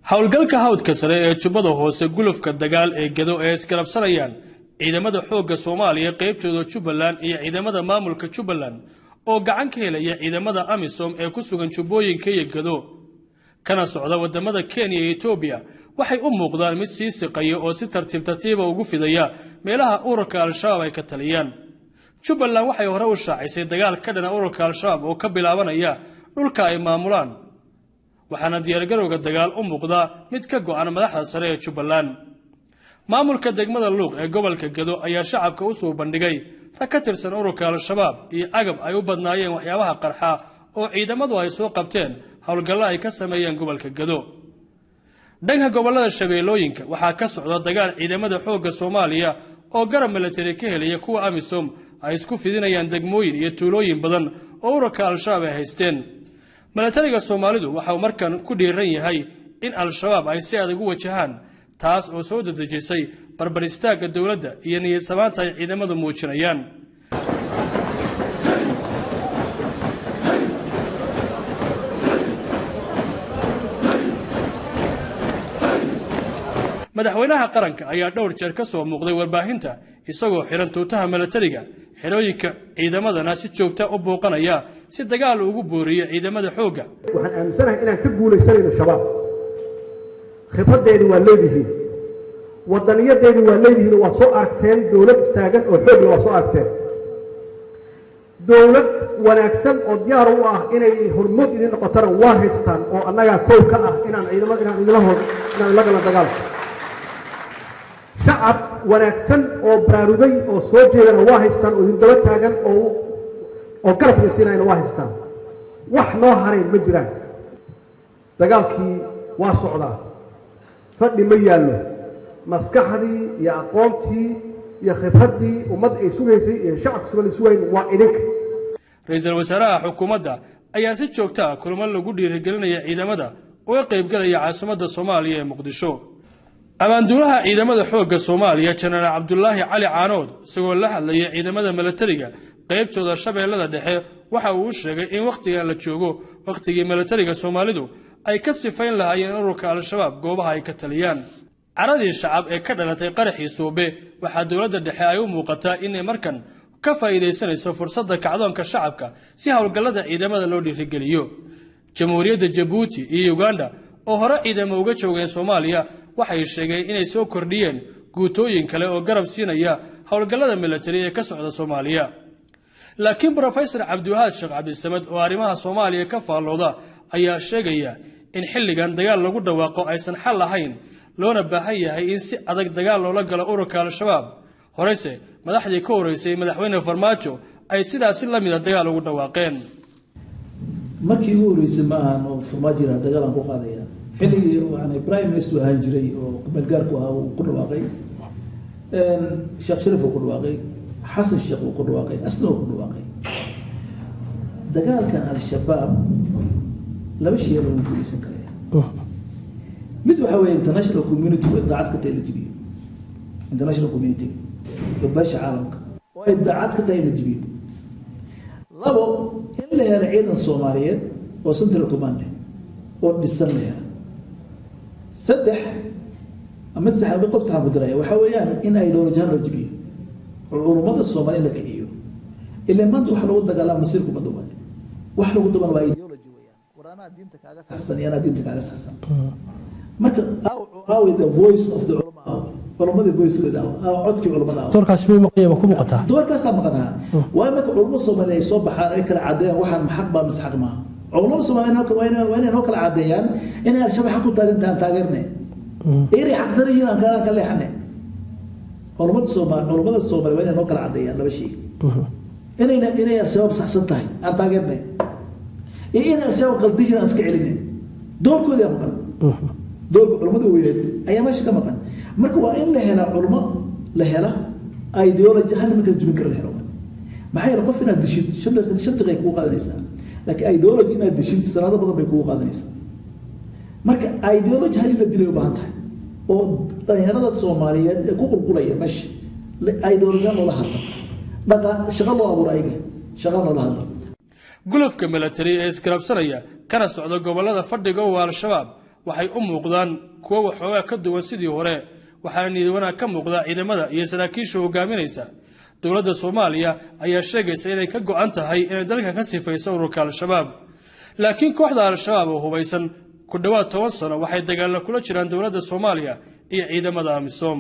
hawlgalka hawdka sare ee Jubbada Hoose gulufka dagaal ee Gedo ee iskarabsanayaan ciidamada xoogga Soomaaliya qaybtooda Jubbaland iyo ciidamada maamulka Jubbaland oo gacan ka helaya ciidamada AMISOM ee ku sugan Jubbooyinka iyo Gedo kana socda wadamada Kenya iyo Ethiopia waxay u muuqdaan mid sii siqaya oo si tartiib ugu fidaya meelaha ururka Al-Shabaab ay ka taliyaan Jubbaland waxay hore u shaacisay dagaal ka dhan ururka Al-Shabaab oo ka bilaabanaya dhulka ay maamulaan waxaana diyaargarowga dagaal u muuqda mid ka go'an madaxda sare ee Jubbaland maamulka degmada Luuq ee gobolka Gedo ayaa shacabka u soo bandhigay rag ka tirsan ururka Al-Shabaab iyo agab ay u badnaayeen waxyaabaha qarxa oo ciidamadu ay soo qabteen hawlgalla ay ka sameeyeen gobolka Gedo dhanka gobolada Shabeellooyinka waxaa ka socda dagaal ciidamada xoogga Soomaaliya oo garab military ka helaya kuwa AMISOM ay isku fidinayaan degmooyin iyo tuulooyin badan oo ururka Al-Shabaab ay haysteen militariga Soomaalidu waxa uu markan ku dhiiran yahay in Al-Shabaab ay si adag u wajahaan taas oo soo dadajisay barbar istaagga dawladda iyo niyad samaanta ay ciidamadu muujinayaan madaxweynaha qaranka ayaa dhowr jeer ka soo muuqday warbaahinta isagoo xiran tuutaha militariga xirooyinka ciidamadana si joogta u booqanaya si dagaal ugu booriyo ciidamada xoogga waxaan aaminsanahay inaan ka guulaysanayno shabaab khibradeedu waa leeyihiin wadaniyadeedu waa leeyihiin waa soo aragteen dawlad istaagan oo xoog waa soo aragteen dawlad wanaagsan oo diyaar u ah inay hormood idin noqotana waa haystaan oo annaga koob ka ah inaan la gala dagaal shacab wanaagsan oo baraarugay oo soo jeedana waa haystaan oo daba taagan oo garab siinayna waa haystaan wax noo haray ma jiraan dagaalkii waa socdaa fadhi ma yaallo maskaxdii iyo aqoontii iyo khibradii ummad ay sugaysay iyo shacabka soo sugayn waa idinka ra'iisul wasaaraha xukuumadda ayaa si joogto ah kulamo lagu dhiirigelinaya ciidamada oo qayb galaya caasimadda Soomaaliya ee Muqdisho abaanduulaha ciidamada xoogga Soomaaliya General Abdullaahi Cali Caanood isagoo la hadlayay ciidamada militariga qaybtooda Shabeellada Dhexe waxa uu sheegay in waqtigan la joogo waqtigii militariga Soomaalidu ay ka sifayn lahaayeen ururka Al-Shabaab goobaha ay ka taliyaan caradii shacab ee ka dhalatay qaraxii Soobe waxa dawladda dhexe ay u muuqataa inay markan ka faa'iideysanayso fursadda kacdoonka shacabka si hawlgallada ciidamada loo dhiirigeliyo Jamhuuriyadda Djibouti iyo Uganda oo hore ciidamo uga joogeen Soomaaliya waxay sheegeen inay soo kordhiyeen guutooyin kale oo garab siinaya hawlgallada military ee ka socda Soomaaliya laakiin Professor Cabdiwahaab Sheekh Cabdisamad oo arrimaha Soomaaliya ka faalooda ayaa sheegaya in xilligan dagaal lagu dhawaaqo aysan xal lahayn loona baahan yahay in si adag dagaal loola galo ururka Al-Shabaab horeyse madaxdii ka horeysay madaxweyne Farmaajo ay sidaas la mid ah dagaal ugu dhawaaqeen markii ugu horeysay ma ahan oo Farmaajo dagaal aan ku qaadaya xilligii waxaan Prime Minister ahaan jiray oo kumeelgaarku ah uu ku dhawaaqay Sheekh Sharif uu ku dhawaaqay Xasan Sheekh uu ku dhawaaqay asna uu ku dhawaaqay dagaalkan Al-Shabaab laba shay oo lagu guuleysan karo mid waxa weeye international community oo daacad ka tahay jibiyo international community oo basha caalamka oo ay daacad ka tahay jibiyo labo in la helo ciidan Soomaaliyeed oo central command oo dhisan leh saddex ama saxaabada qof saxaabada diray waxa weeyaan in ay dowlad jahan jibiyo ururada Soomaaliyeed la kiciyo ilaa maanta waxa lagu dagaalama masiirku madawaa wax lagu daban waa ideology weeyaan quraanada diinta kaaga saxsan iyo diinta kaaga saxsan marka how the voice of the culamada voice of the codki culamada doorkaas ma qiimo ku muuqata doorkaas ma qana waa marka culamada Soomaaliyeed ay soo baxaan ay kala cadeeyaan waxaan xaq ba misxaq ma culamada Soomaaliyeed waa inay kala cadeeyaan in Al-Shabaab ku taageernay iri xaq darayeen aan kala leexnay culamada Soomaaliyeed waa inay kala cadeeyaan laba shay inay Al-Shabaab saxsan tahay aan taageernay in Al-Shabaab qaldihiin aan iska celinay doorkooda ma qana doorka culimada weeyeen ayaa meesha ka maqan marka waa in la helo culimo la helo ideology hal marka jibin kara la helo maxay qof inaad dishid shaqay ku qaadanaysaa laakiin ideology inaad dishid sanado badan bay ku qaadanaysaa marka ideology hal la dilay u baahan tahay oo dhalinyarada Soomaaliyeed ee ku qulqulaya meesha ideology loo hadlo dhaqa shaqo loo abuurayga shaqo loo hadlo gulufka military ee iskarabsanaya kana socda gobolada fadhiga oo Al-Shabaab waxay u muuqdaan kuwo waxoogaa ka duwan sidii hore waxaana niyad wanaag ka muuqda ciidamada iyo saraakiisha hogaaminaysa dowladda Soomaaliya ayaa sheegaysa inay ka go'an tahay inay dalka ka sifayso ururka al-shabaab laakiin kooxda al-shabaab oo hubaysan ku dhawaad 10 sano waxay dagaal kula jiraan dowladda Soomaaliya iyo ciidamada AMISOM